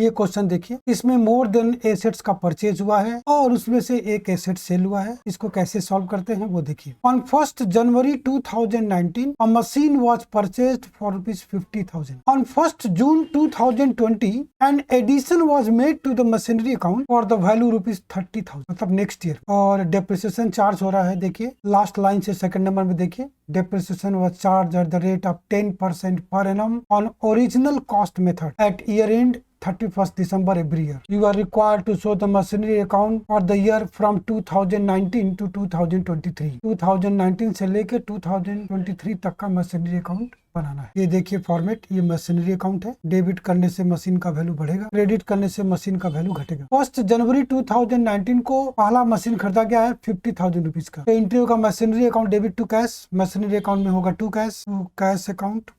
ये क्वेश्चन देखिए, इसमें मोर देन एसेट्स का परचेज हुआ है और उसमें से एक एसेट सेल हुआ है। इसको कैसे सॉल्व करते हैं वो देखिए। On 1st January 2019 a machine was purchased for ₹50,000. On 1st June 2020 an addition was made to the machinery account for the value ₹30,000, मतलब नेक्स्ट ईयर। और डेप्रिसिएशन चार्ज हो रहा है, देखिए लास्ट लाइन से सेकंड नंबर में देखिए, depreciation was charged at the rate of 10% per annum on original cost method at year end 31st December every year. You are required to show the machinery account for the year from 2019 to 2023. 2019 से लेके 2023 तक का machinery account बनाना है। ये देखिए format, ये machinery account है। Debit करने से मशीन का वैल्यू बढ़ेगा, क्रेडिट करने से मशीन का वैल्यू घटेगा। 1 जनवरी 2019 को पहला मशीन खरीदा गया है 50,000 रुपीज का। तो एंट्री होगा machinery account debit to cash, machinery account में होगा to cash account,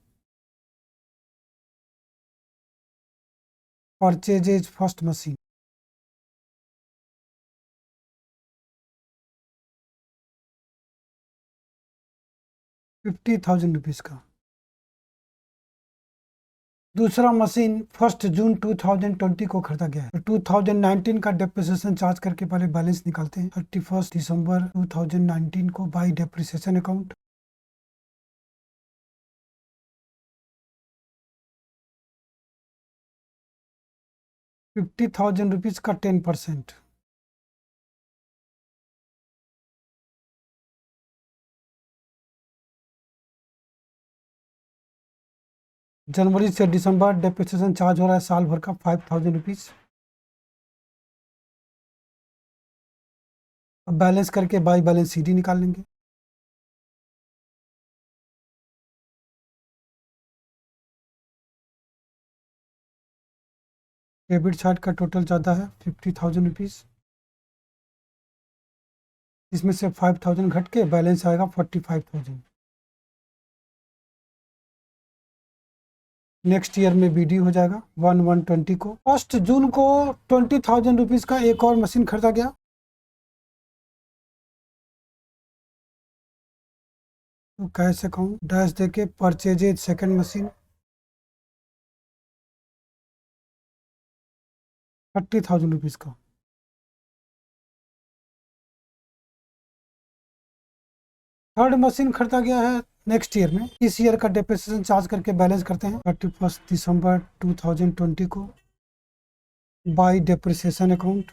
purchases first machine. ₹50,000 का। दूसरा मशीन 1 जून 2020 को खरीदा गया है। तो 2019 का डेप्रिसिएशन चार्ज करके पहले बैलेंस निकालते हैं। 31 दिसंबर 2019 को बाई डेप्रिसिएशन अकाउंट, ₹50,000 का 10%। जनवरी से दिसंबर डेप्रिसिएशन चार्ज हो रहा है साल भर का ₹5,000। अब बैलेंस करके बाई बैलेंस सीडी निकाल लेंगे। डेबिट साइड का टोटल जाता है ₹50,000। इसमें से 5,000 घट के बैलेंस आएगा 45,000। नेक्स्ट ईयर में बीडी हो जाएगा 1/1/20 को। 1 जून को 20,000 रुपीज का एक और मशीन खरीदा गया। तो कैश अकाउंट डैश देके परचेजेज सेकंड मशीन, ₹30,000 का। थर्ड मशीन खरीदा गया है नेक्स्ट ईयर में। इस ईयर का डेप्रिसिएशन चार्ज करके बैलेंस करते हैं 31 दिसंबर 2020 को by depreciation account,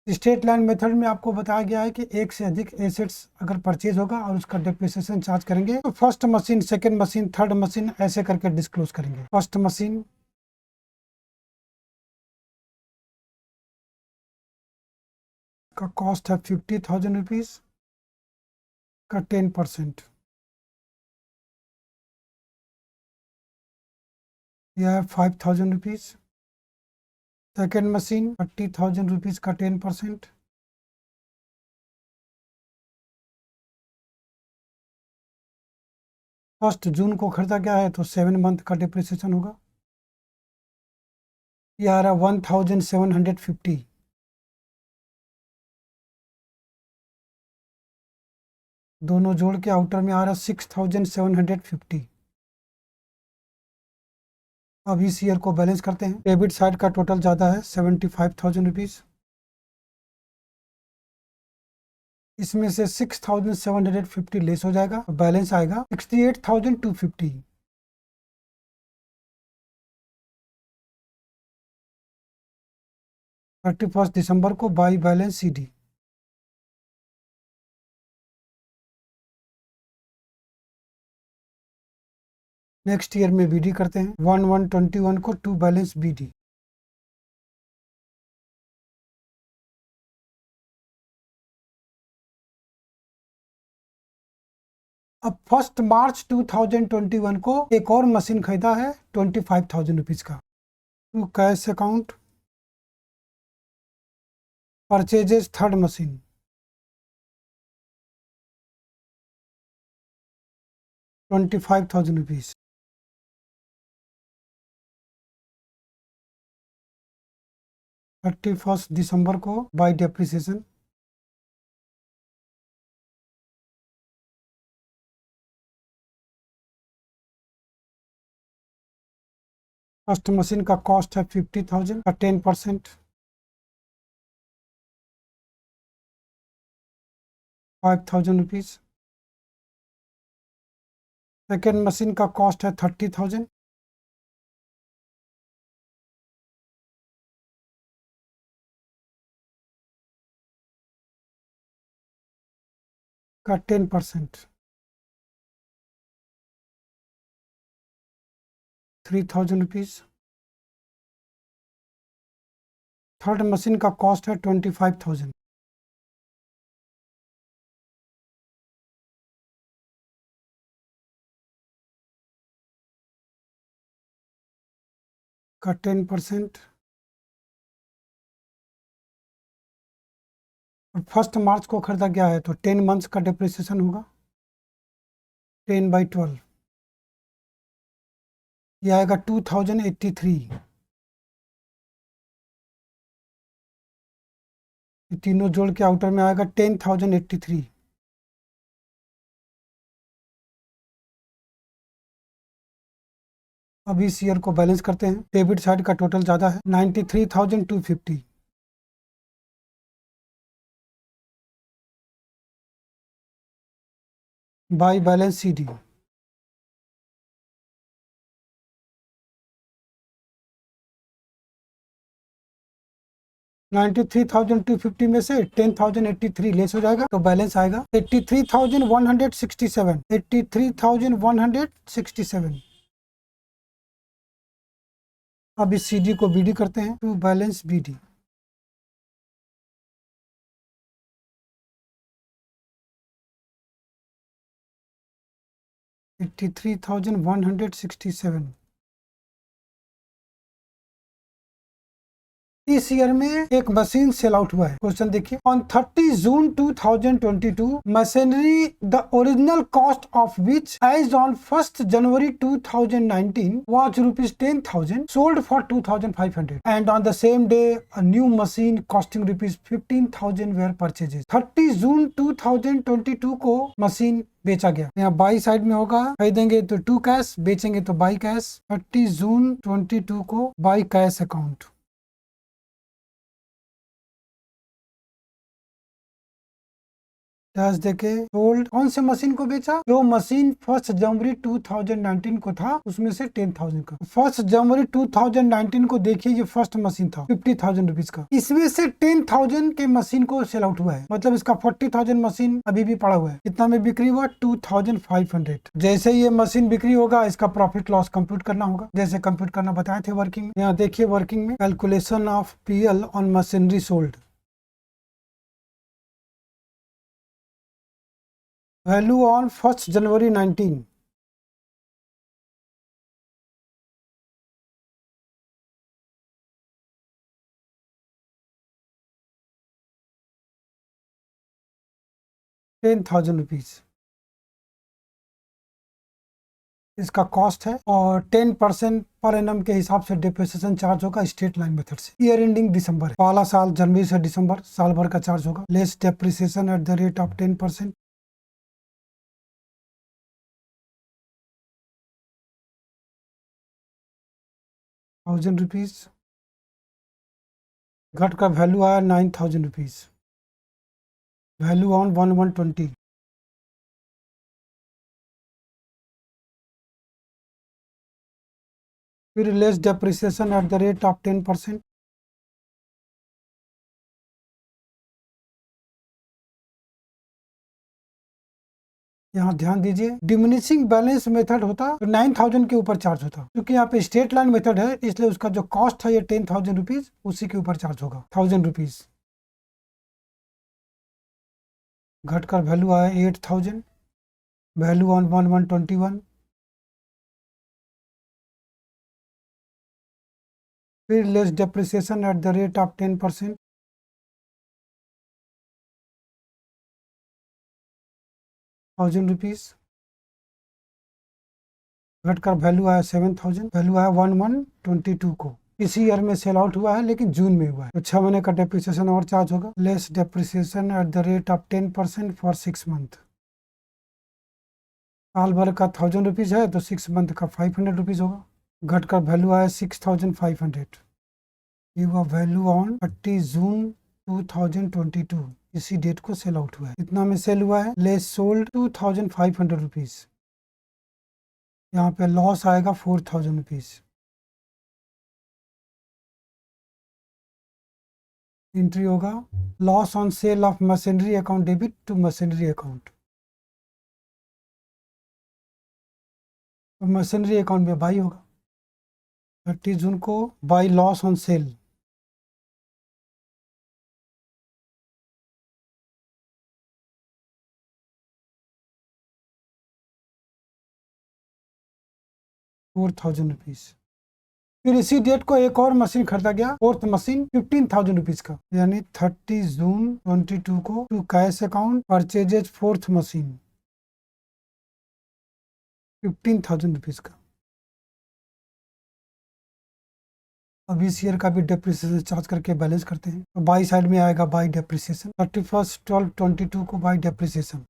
state line method में आपको बताया गया है कि एक से अधिक एसेट्स अगर परचेज होगा और उसका डेप्रिसिएशन चार्ज करेंगे तो first machine, second machine, third machine ऐसे करके डिस्क्लोज करेंगे। फर्स्ट मशीन का कॉस्ट है ₹50,000 का 10%, यह है ₹5,000। सेकेंड मशीन ₹30,000 का 10%, फर्स्ट जून को खरीदा गया है तो 7 मंथ का डिप्रिसिएशन होगा। यह आ रहा 1,750। दोनों जोड़ के आउटर में आ रहा 6,750। अब इस ईयर को बैलेंस करते हैं। डेबिट साइड का टोटल ज़्यादा है ₹75,000। इसमें से 6,750 लेस हो जाएगा, बैलेंस आएगा 68,250। 31 दिसंबर को by balance CD. Next year में बीडी करते हैं 1/1/21 को टू बैलेंस बीडी। अब 1 मार्च 2021 को एक और मशीन खरीदा है ₹25,000 का। To cash account, purchases third machine, ₹25,000। 31 दिसंबर को बाई डेप्रिसिएशन फर्स्ट मशीन का कॉस्ट है 50,000 का 10% 5,000 रुपीज। सेकेंड मशीन का कॉस्ट है 30,000 का 10% 3,000 रुपीज। थर्ड मशीन का कॉस्ट है 25,000 का 10%। और फर्स्ट मार्च को खरीदा गया है तो 10 मंथ्स का डिप्रिसिएशन होगा 10/12। यह आएगा 2083। ये तीनों जोड़ के आउटर में आएगा 10,083। अब इस ईयर को बैलेंस करते हैं। डेबिट साइड का टोटल ज़्यादा है 93,250। बाई बैलेंस CD 93,250 में से 10,083 लेस हो जाएगा तो बैलेंस आएगा 83,167। 83,167। अब इस CD को BD करते हैं टू बैलेंस BD। $83,167। इस ईयर में एक मशीन सेल आउट हुआ है। क्वेश्चन देखिए, on 30 June 2022 machinery the original cost of which as on 1 January 2019 was ₹10,000 sold for 2,500 and on the same day a new machine costing ₹15,000 were purchased। 30 June 2022 को machine बेचा गया। यहाँ by side में होगा, खरीदेंगे तो टू कैश, बेचेंगे तो बाई कैश। 30 जून 22 को बाई कैश अकाउंट। डैश देके सोल्ड। कौन से मशीन को बेचा? जो मशीन 1 जनवरी 2019 को था उसमें से 10,000 का। 1 जनवरी 2019 को देखिए, ये फर्स्ट मशीन था 50,000 रुपीज का। इसमें से 10,000 के मशीन को सेल आउट हुआ है, मतलब इसका 40,000 मशीन अभी भी पड़ा हुआ है। कितना में बिक्री हुआ? 2,500। जैसे ये मशीन बिक्री होगा इसका प्रॉफिट लॉस कंप्यूट करना होगा, जैसे कंप्यूट करना बताए थे वर्किंग में। यहाँ देखिए वर्किंग में calculation of PL on machinery sold. Value on 1 जनवरी 19। ₹10,000 इसका कॉस्ट है और 10% पर एनम के हिसाब से डिप्रिसिएशन चार्ज होगा स्ट्रेट लाइन मेथड से। ईयर एंडिंग दिसंबर है, पहला साल जनवरी से दिसंबर, साल भर का चार्ज होगा। Less depreciation at the rate of 10%। ₹1,000। घट का वैल्यू आया ₹9,000। Value on 1/1/20। फिर less depreciation at the rate of 10%। यहाँ ध्यान दीजिए, डिमिनिशिंग बैलेंस मेथड होता तो 9,000 के ऊपर चार्ज होता, क्योंकि यहाँ पे स्ट्रेट लाइन मेथड है इसलिए उसका जो कॉस्ट है ये 10,000 रुपीज उसी के ऊपर चार्ज होगा। ₹1,000। घटकर वैल्यू आया 8,000। Value on 1/1/21। फिर less depreciation at the rate of 10%। ₹1,000। घटकर वैल्यू आया 7,000। वैल्यू आया 1/1/22 को। इसी ईयर में सेल आउट हुआ है लेकिन जून में हुआ है, तो 6 महीने का डिप्रिसिएशन और चार्ज होगा। Less depreciation at the rate of 10% for 6 month. साल भर का ₹1,000 है तो 6 मंथ का ₹500 होगा। घटकर वैल्यू आया 6500। ये हुआ वैल्यू ऑन 30 जून 2022। इसी डेट को सेल आउट हुआ है। इतना में सेल हुआ है, लेस सोल्ड 2500 रुपीज। यहाँ पे लॉस आएगा 4000 रुपीज। एंट्री होगा loss on sale of machinery account debit to machinery account. तो मशीनरी अकाउंट में बाई होगा 30 जून को, बाई लॉस ऑन सेल। ₹4000। फिर इसी डेट को एक और मशीन खरीदा गया, फोर्थ मशीन 15,000 रुपीज का, यानी 30 जून 22 को to cash account purchases fourth machine 15,000 rupees का। अब इस ईयर का भी डेप्रिसिएशन चार्ज करके बैलेंस करते हैं। तो बाई साइड में आएगा बाई डेप्रिसिएशन, 31/12/22 को by depreciation.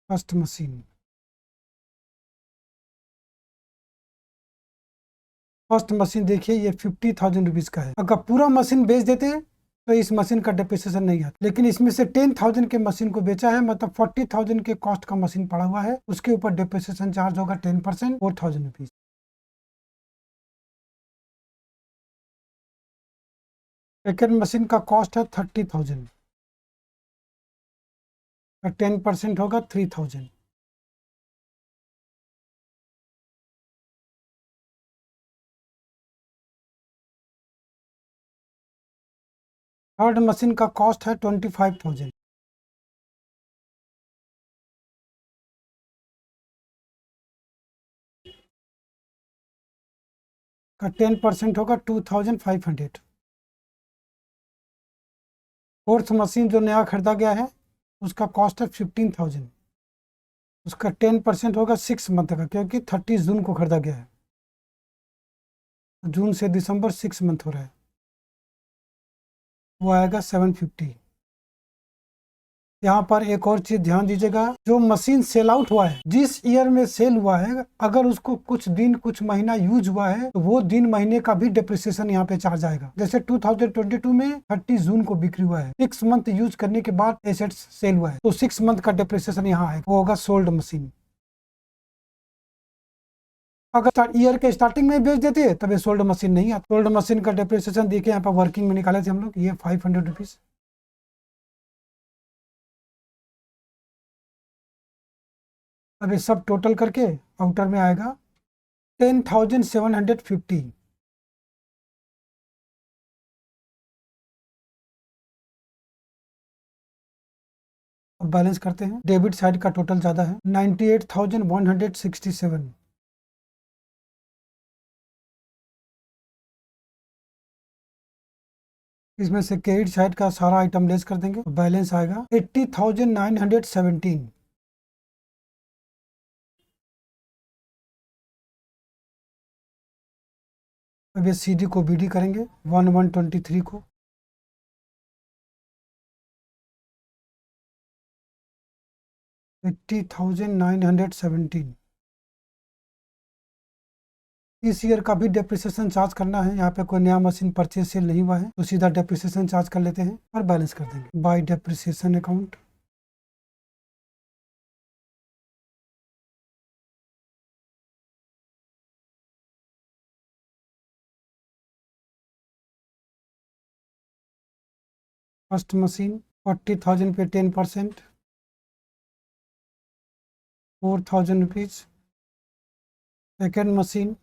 First machine, first machine देखिए ये 50,000 रुपीज का है। अगर पूरा मशीन बेच देते तो इस मशीन का डेप्रिसिएशन नहीं आता, लेकिन इसमें से 10,000 के मशीन को बेचा है, मतलब 40,000 के कॉस्ट का मशीन पड़ा हुआ है, उसके ऊपर डेप्रिसिएशन चार्ज होगा 10%, 4,000 रुपीज। सेकेंड मशीन का कॉस्ट है 30,000, 10% होगा 3,000। थर्ड मशीन का कॉस्ट है 25,000, का 10% होगा 2,500। फोर्थ मशीन जो नया खरीदा गया है उसका कॉस्ट है 15,000, उसका 10% होगा 6 मंथ का, क्योंकि 30 जून को खरीदा गया है, जून से दिसंबर 6 मंथ हो रहा है, वो आएगा 750। यहाँ पर एक और चीज ध्यान दीजिएगा, जो मशीन सेल आउट हुआ है, जिस ईयर में सेल हुआ है, अगर उसको कुछ दिन कुछ महीना यूज हुआ है तो वो दिन महीने का भी डिप्रिसिएशन यहाँ पे चार्ज आएगा। जैसे 2022 में 30 जून को बिक्री हुआ है, 6 मंथ यूज करने के बाद एसेट्स सेल हुआ है, तो 6 मंथ का डिप्रिसिएशन यहाँ आएगा, वो होगा सोल्ड मशीन। अगर ईयर के स्टार्टिंग में बेच देते तब ये सोल्ड मशीन नहीं आता। सोल्ड मशीन का डिप्रिसिएशन देखिए यहाँ पर वर्किंग में निकाले थे हम लोग, ये 500 रुपीज। अब ये सब टोटल करके आउटर में आएगा 10,750। अब बैलेंस करते हैं। डेबिट साइड का टोटल ज्यादा है, 98,167। इसमें से क्रेडिट साइड का सारा आइटम लेस कर देंगे, बैलेंस आएगा 80,917। अब ये CD को BD करेंगे 1123 को, 80,917। इस ईयर का भी डेप्रिसिएशन चार्ज करना है। यहाँ पे कोई नया मशीन परचेज सेल नहीं हुआ है, तो सीधा डेप्रिसिएशन चार्ज कर लेते हैं और बैलेंस कर देंगे bye depreciation account. First machine 40,000 पे 10%, 4,000 रुपीज। सेकेंड मशीन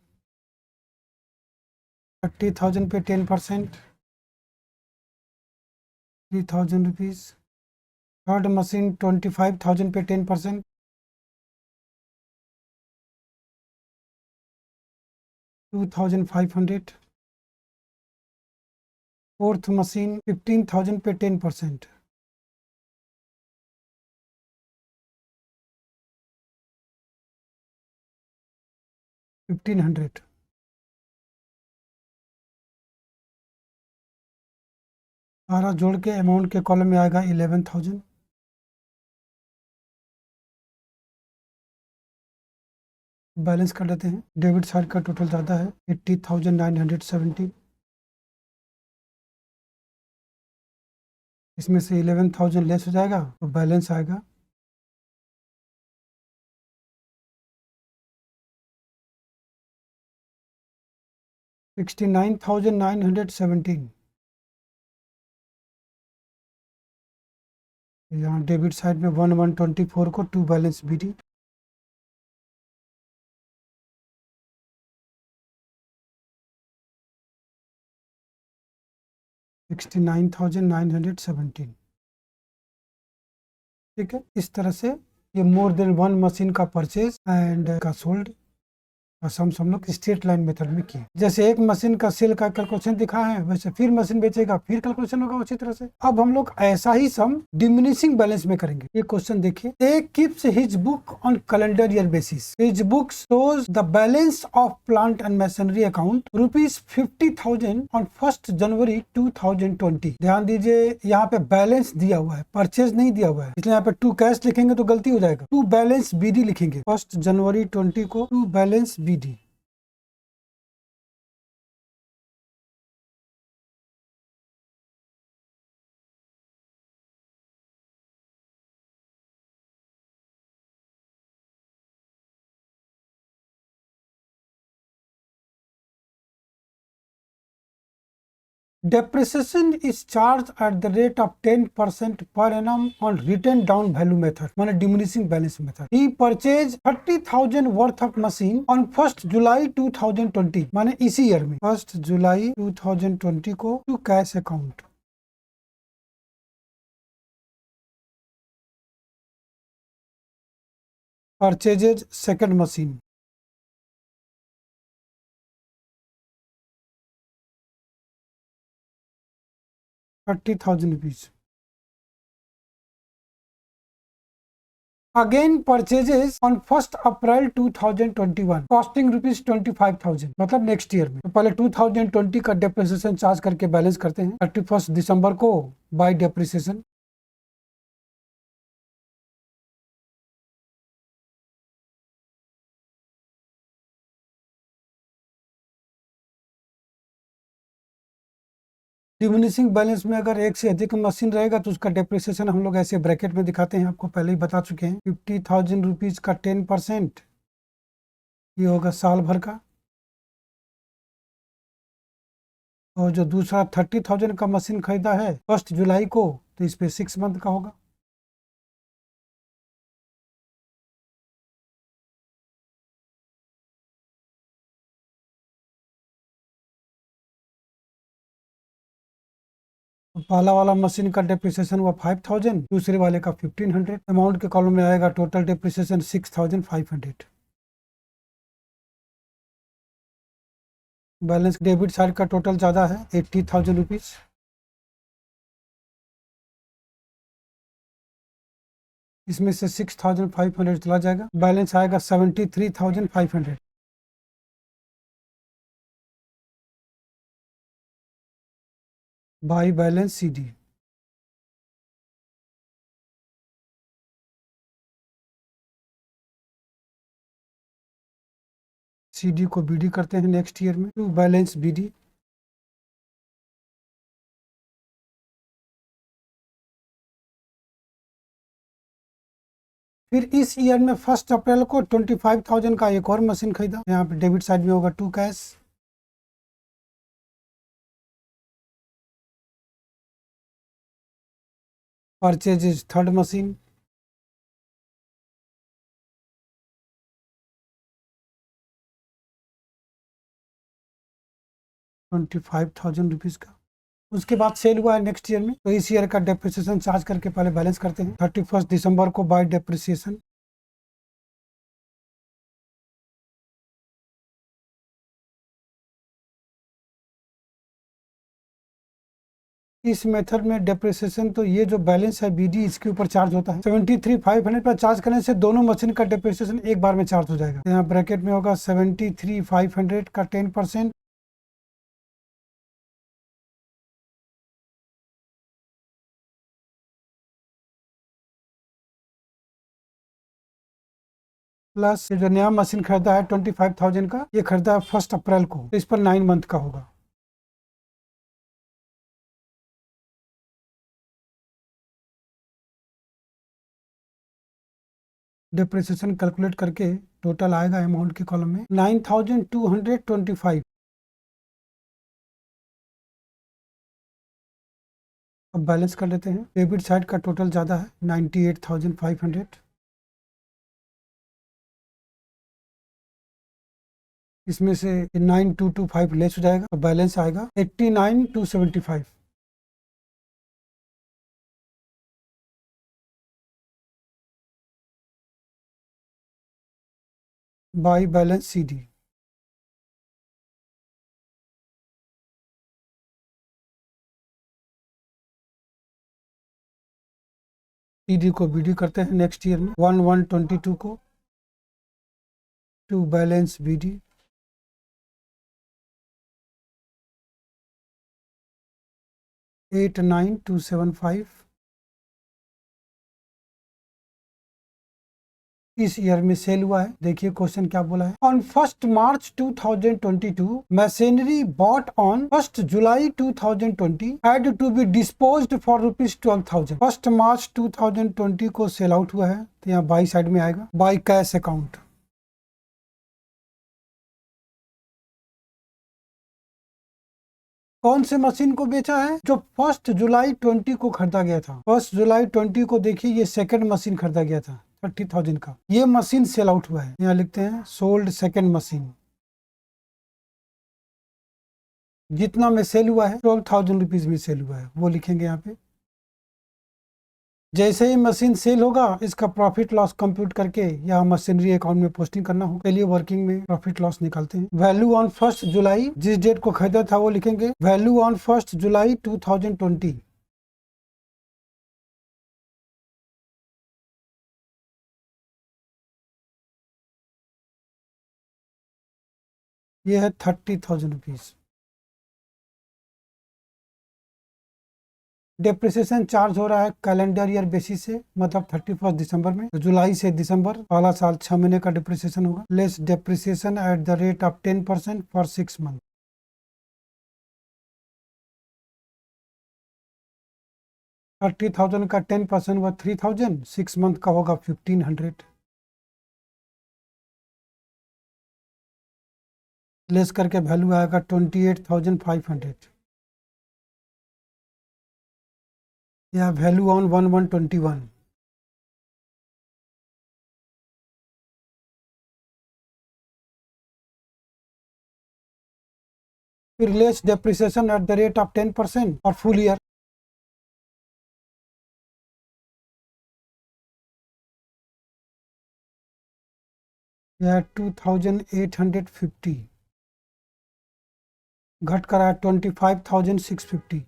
30,000 पे 10%, 3,000 रुपीज। थर्ड मशीन 25,000 पे 10%, 2,500। फोर्थ मशीन 15,000 पे 10%, 1,500। सारा जोड़ के अमाउंट के कॉलम में आएगा 11,000। बैलेंस कर लेते हैं। डेबिट साइड का टोटल ज़्यादा है 80,970। इसमें से 11,000 लेस हो जाएगा तो बैलेंस आएगा 69,917। यहाँ डेबिट साइड में 1124 को टू बैलेंस BD। $69,917। ठीक है, इस तरह से ये मोर देन वन मशीन का परचेज एंड का सोल्ड सम हम लोग स्ट्रेट लाइन मेथड में किए। जैसे एक मशीन का सेल का कैलकुलेशन दिखा है, वैसे फिर मशीन बेचेगा फिर कैलकुलेशन होगा उसी तरह से। अब हम लोग ऐसा ही सम डिमिनिशिंग बैलेंस में करेंगे। ये क्वेश्चन देखिए, A keeps his book on calendar year basis. His book shows the balance of plant and machinery account ₹50,000 on 1 January 2020। ध्यान दीजिए, यहाँ पे बैलेंस दिया हुआ है, परचेज नहीं दिया हुआ है, इसलिए यहाँ पे टू कैश लिखेंगे तो गलती हो जाएगा। टू बैलेंस BD लिखेंगे। 1 जनवरी 20 को to balance BD। Depreciation is charged at the rate of 10% per annum on written down value method, माने diminishing balance method. He purchased 30,000 worth of machine on 1st July 2020, माने इसी year में 1st जुलाई 2020 को to cash account. Purchases second machine, 30,000 rupees. Again purchases on 1st April 2021 costing ₹25,000, मतलब next year में। तो पहले 2020 का डेप्रिसिएशन चार्ज करके बैलेंस करते हैं 31 दिसंबर को बाय डेप्रिसिएशन। डिमिनिशिंग बैलेंस में अगर एक से अधिक मशीन रहेगा तो उसका डेप्रिसिएशन हम लोग ऐसे ब्रैकेट में दिखाते हैं, आपको पहले ही बता चुके हैं। 50,000 रुपीज का 10%, ये होगा साल भर का। और जो दूसरा 30,000 का मशीन खरीदा है 1 जुलाई को, तो इस पे 6 मंथ का होगा। तो पहला वाला मशीन का डेप्रिसिएशन हुआ 5,000, दूसरे वाले का 1,500। अमाउंट के कॉलम में आएगा total depreciation 6,500। Balance debit side का टोटल ज़्यादा है 80,000 रुपीज़। इसमें से 6,500 चला जाएगा, बैलेंस आएगा 73,500। By balance CD। CD को BD करते हैं नेक्स्ट ईयर में, टू बैलेंस BD। फिर इस ईयर में 1 अप्रैल को 25,000 का एक और मशीन खरीदा। यहाँ पे डेबिट साइड में होगा to cash. Purchase third machine, 25,000 rupees का। उसके बाद सेल हुआ है नेक्स्ट ईयर में, तो इस ईयर का डेप्रिसिएशन चार्ज करके पहले बैलेंस करते हैं 31 दिसंबर को बाय डेप्रिसिएशन। इस मेथड में डेप्रिसिएशन, तो ये जो बैलेंस है BD इसके ऊपर चार्ज होता है। 73,500 पर चार्ज करने से दोनों मशीन का डेप्रिसिएशन एक बार में चार्ज हो जाएगा। यहाँ ब्रैकेट में होगा 73,500 का 10%, प्लस ये जो नया मशीन खरीदा है 25,000 का, ये खरीदा है 1 अप्रैल को, तो इस पर 9 मंथ का होगा। डिप्रिसिएशन कैलकुलेट करके टोटल आएगा अमाउंट के कॉलम में 9,225। अब बैलेंस कर लेते हैं। डेबिट साइड का टोटल ज़्यादा है 98,500, इसमें से 9,225 लेस हो जाएगा, तो बैलेंस आएगा 89,275। By balance C D. D को बीडी करते हैं नेक्स्ट ईयर में 1122 को टू बैलेंस बीडी 89,275। इस ईयर में सेल हुआ है। देखिए क्वेश्चन क्या बोला है। On 1 March 2022 machinery bought on 1 July 2020 had to be disposed for ₹12,000। 1 मार्च 2020 को सेल आउट हुआ है, तो यहाँ बाई साइड में आएगा बाई कैश अकाउंट। कौन से मशीन को बेचा है? जो 1 जुलाई 20 को खरीदा गया था। 1 जुलाई 20 को देखिए ये सेकंड मशीन खरीदा गया था 30,000 का, ये मशीन सेल आउट हुआ है। यहाँ लिखते हैं सोल्ड सेकंड मशीन। जितना में सेल हुआ है 12,000 रुपीज में सेल हुआ है, वो लिखेंगे यहाँ पे। जैसे ही मशीन सेल होगा इसका प्रॉफिट लॉस कंप्यूट करके यहाँ मशीनरी अकाउंट में पोस्टिंग करना होगा। चलिए वर्किंग में प्रॉफिट लॉस निकालते हैं। वैल्यू ऑन 1 जुलाई, जिस डेट को खरीदा था वो लिखेंगे वैल्यू ऑन 1 जुलाई 2020। ये है 30,000 रुपीज। डेप्रिसिएशन चार्ज हो रहा है कैलेंडर ईयर बेसिस से, मतलब 31 दिसंबर में। तो जुलाई से दिसंबर पहला साल 6 महीने का डिप्रिसिएशन होगा। Less depreciation at the rate of 10% for 6 month. 30,000 का 10% हुआ 3,000, 6 मंथ का होगा 1,500। लेस करके वैल्यू आएगा 28,500। या वैल्यू ऑन 1121। फिर less depreciation at the rate of 10% और फुल ईयर। यह 2,850 घट कर आया 25,650।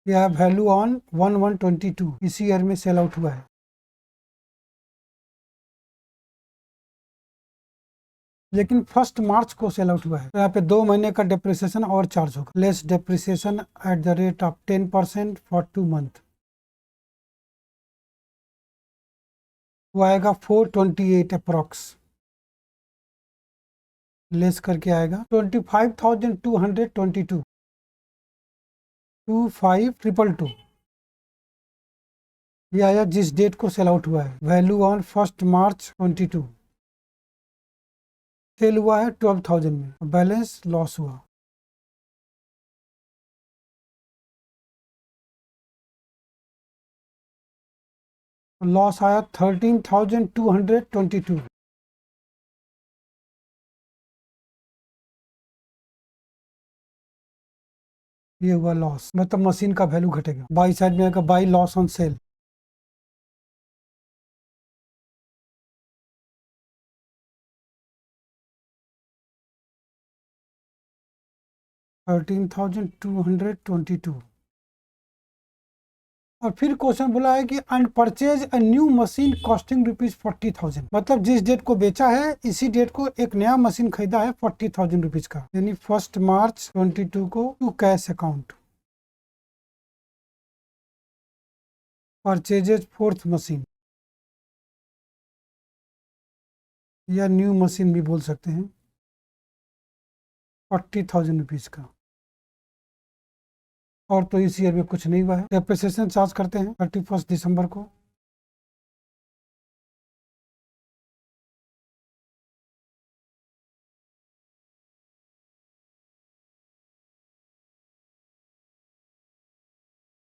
यह वैल्यू ऑन 1122 इसी ईयर में सेल आउट हुआ है। लेकिन 1 मार्च को सेल आउट हुआ है, तो यहाँ पे 2 महीने का डेप्रिसिएशन और चार्ज होगा। Less depreciation at the rate of 10% for 2 month, वो आएगा 428 अप्रॉक्स। लेस करके आएगा 25,222 25,222। ये आया जिस डेट को सेल आउट हुआ है। वैल्यू ऑन 1 मार्च 22। सेल हुआ है 12,000 में, बैलेंस लॉस हुआ। लॉस आया 13,222। ये हुआ लॉस, मतलब मशीन का वैल्यू घटेगा। बाई साइड में आएगा बाई लॉस ऑन सेल। $13,222। और फिर क्वेश्चन बोला है कि and purchase a new machine costing ₹40,000। मतलब जिस डेट को बेचा है इसी डेट को एक नया मशीन खरीदा है 40,000 रुपीज का, यानी 1 मार्च 22 को to cash account. Purchases fourth machine या न्यू मशीन भी बोल सकते हैं, 40,000 रुपीज़ का। और तो इस ईयर में कुछ नहीं हुआ है। डेप्रिसिएशन चार्ज करते हैं 31 दिसंबर को।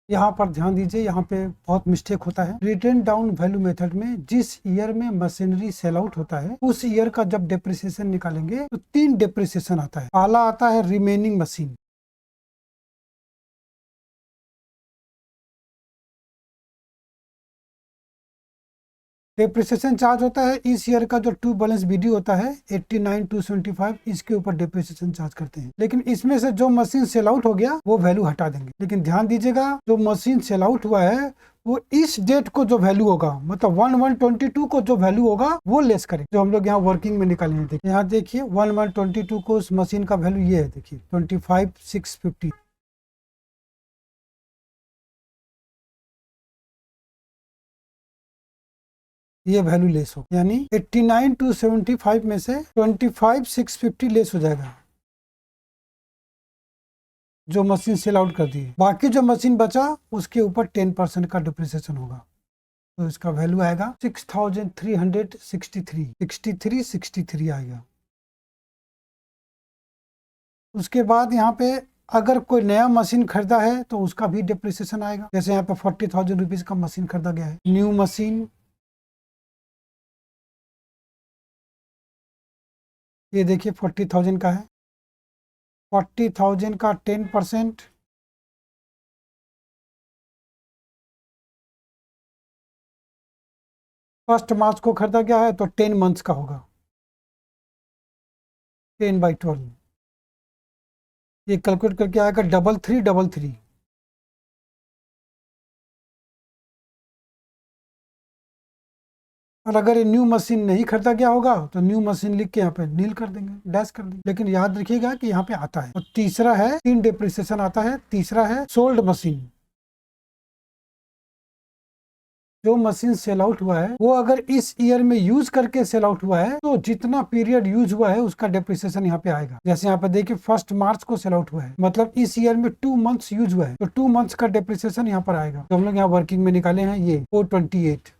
यहाँ पर ध्यान दीजिए, यहाँ पे बहुत मिस्टेक होता है। रिटर्न डाउन वैल्यू मेथड में जिस ईयर में मशीनरी सेल आउट होता है उस ईयर का जब डेप्रिसिएशन निकालेंगे तो 3 डेप्रिसिएशन आता है। पहला आता है रिमेनिंग मशीन, डेप्रिसिएशन चार्ज होता है इस ईयर का जो टू बैलेंस बीडी होता है 89,275, इसके ऊपर डेप्रिसिएशन चार्ज करते हैं। लेकिन इसमें से जो मशीन सेल आउट हो गया वो वैल्यू हटा देंगे। लेकिन ध्यान दीजिएगा, जो मशीन सेल आउट हुआ है वो इस डेट को जो वैल्यू होगा, मतलब 1122 को जो वैल्यू होगा वो लेस करें, जो हम लोग यहाँ वर्किंग में निकालेंगे। देखिए यहाँ देखिए 1122 को उस मशीन का वैल्यू ये है, देखिए 25,650। ये वैल्यू लेस हो, यानी 89,275 में से 25,650 लेस हो जाएगा जो मशीन सेल आउट कर दी है। बाकी जो मशीन बचा उसके ऊपर 10% का डिप्रिसिएशन होगा, तो इसका वैल्यू आएगा 6,363 आएगा। उसके बाद यहाँ पे अगर कोई नया मशीन खरीदा है तो उसका भी डिप्रिसिएशन आएगा। जैसे यहाँ पे 40,000 रुपीज का मशीन खरीदा गया है, न्यू मशीन, ये देखिए 40,000 का है। 40,000 का 10%, फर्स्ट मार्च को खरीदा गया है तो 10 मंथ्स का होगा, 10/12। ये कैलकुलेट करके आएगा 3333। और अगर ये न्यू मशीन नहीं खरीदा गया होगा तो न्यू मशीन लिख के यहाँ पे नील कर देंगे, डैश कर देंगे। लेकिन याद रखिएगा कि यहाँ पे आता है। और तीसरा है, 3 डिप्रिसिएशन आता है। तीसरा है सोल्ड मशीन। जो मशीन सेल आउट हुआ है वो अगर इस ईयर में यूज करके सेल आउट हुआ है तो जितना पीरियड यूज हुआ है उसका डेप्रिसिएशन यहाँ पे आएगा। जैसे यहाँ पे देखिए 1 मार्च को सेल आउट हुआ है, मतलब इस ईयर में 2 मंथ्स यूज हुआ है, तो 2 मंथ्स का डेप्रिसिएशन यहाँ पर आएगा। तो हम लोग यहाँ वर्किंग में निकाले हैं ये 428।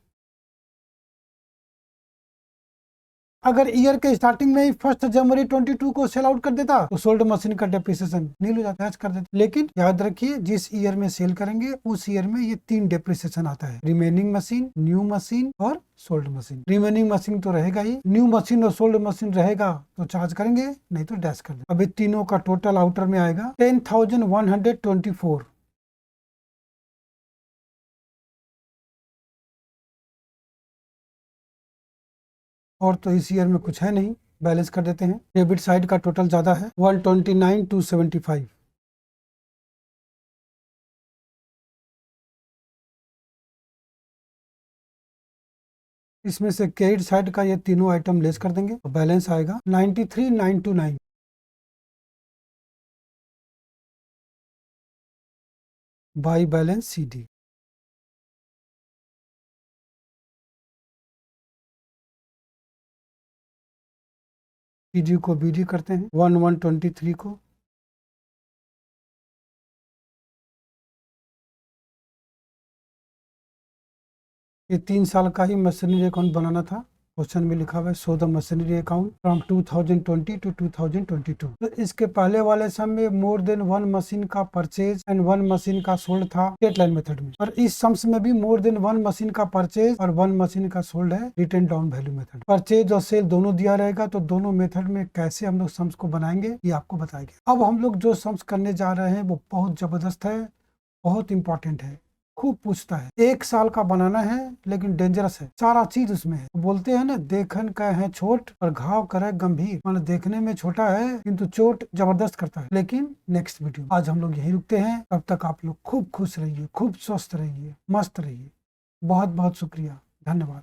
अगर ईयर के स्टार्टिंग में ही 1 जनवरी 22 को सेल आउट कर देता तो सोल्ड मशीन का डेप्रिसिएशन नील हो जाता है, कर देता। लेकिन याद रखिए, जिस ईयर में सेल करेंगे उस ईयर में ये 3 डेप्रिसिएशन आता है, रिमेनिंग मशीन, न्यू मशीन और सोल्ड मशीन। रिमेनिंग मशीन तो रहेगा ही, न्यू मशीन और सोल्ड मशीन रहेगा तो चार्ज करेंगे, नहीं तो डैश कर देंगे। अभी तीनों का टोटल आउटर में आएगा 10,124। और तो इस ईयर में कुछ है नहीं, बैलेंस कर देते हैं। डेबिट साइड का टोटल ज्यादा है 129,275। इसमें से क्रेडिट साइड का ये तीनों आइटम लेस कर देंगे तो बैलेंस आएगा 93,929। By balance CD। CD को BD करते हैं 1123 को। ये 3 साल का ही मशीनरी अकाउंट बनाना था। क्वेश्चन में लिखा हुआ है show the machinery account from 2020 to 2022। तो इसके पहले वाले सम में मोर देन 1 मशीन का परचेज एंड 1 मशीन का सोल्ड था स्ट्रेट लाइन मेथड में, और इस सम्स में भी मोर देन 1 मशीन का परचेज और 1 मशीन का सोल्ड है written down value method. Purchase और सेल दोनों दिया रहेगा, तो दोनों मेथड में कैसे हम लोग सम्स को बनाएंगे ये आपको बताएंगे। अब हम लोग जो सम्स करने जा रहे हैं वो बहुत जबरदस्त है, बहुत इंपॉर्टेंट है, खूब पूछता है। 1 साल का बनाना है लेकिन डेंजरस है, सारा चीज उसमें है। बोलते हैं ना, देखन का है छोट और घाव करे गंभीर, मतलब देखने में छोटा है किंतु चोट जबरदस्त करता है। लेकिन नेक्स्ट वीडियो, आज हम लोग यही रुकते हैं। तब तक आप लोग खूब खुश रहिए, खूब स्वस्थ रहिए, मस्त रहिए। बहुत बहुत शुक्रिया, धन्यवाद।